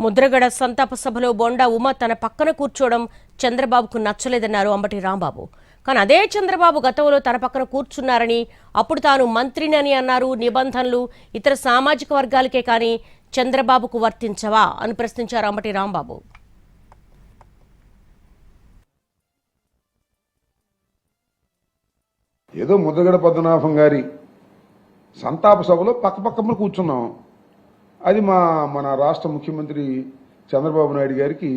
ముద్రగడ సంతాప సభలో బొండా ఉమ తన పక్కన కూర్చోవడం చంద్రబాబుకు నచ్చలేదన్నారు అంబటి రాంబాబు. కానీ అదే చంద్రబాబు గతంలో తన పక్కన కూర్చున్నారని, అప్పుడు తాను మంత్రిని అన్నారు. నిబంధనలు ఇతర సామాజిక వర్గాలకే కానీ చంద్రబాబుకు వర్తించవా అని ప్రశ్నించారు అంబటి రాంబాబు. ఏదో ముద్రగడ పద్మనాభం గారి సంతాప సభలో పక్కపక్కన కూర్చున్నాం. అది మన రాష్ట్ర ముఖ్యమంత్రి చంద్రబాబు నాయుడు గారికి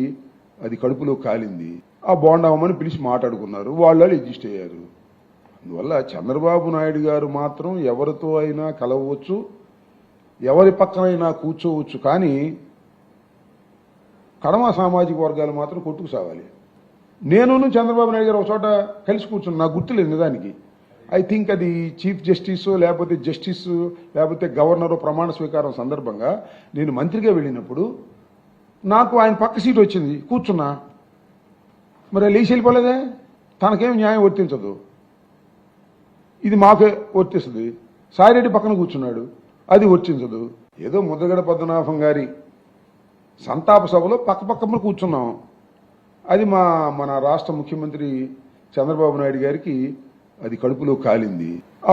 అది కడుపులో కాలింది. ఆ బోండామని పిలిచి మాట్లాడుకున్నారు, వాళ్ళు అడ్జస్ట్ అయ్యారు. అందువల్ల చంద్రబాబు నాయుడు గారు మాత్రం ఎవరితో అయినా కలవచ్చు, ఎవరి పక్కనైనా కూర్చోవచ్చు, కానీ కడమ సామాజిక వర్గాలు మాత్రం కొట్టుకు సాగాలి. నేను చంద్రబాబు నాయుడు గారు ఒక చోట కలిసి కూర్చున్నా, నాకు గుర్తులేదు నిజానికి. ఐ థింక్ అది చీఫ్ జస్టిస్ లేకపోతే జస్టిస్ లేకపోతే గవర్నర్ ప్రమాణ స్వీకారం సందర్భంగా నేను మంత్రిగా వెళ్ళినప్పుడు నాకు ఆయన పక్క సీటు వచ్చింది, కూర్చున్నా. మరి లేచి వెళ్ళిపోలేదే, తనకేం న్యాయం వర్తించదు, ఇది మాకే వర్తిస్తుంది. సాయిరెడ్డి పక్కన కూర్చున్నాడు, అది వర్తించదు. ఏదో ముద్రగడ పద్మనాభం గారి సంతాప సభలో పక్కపక్కన కూర్చున్నాం. అది మన రాష్ట్ర ముఖ్యమంత్రి చంద్రబాబు నాయుడు గారికి అది కడుపులో కాలింది. ఆ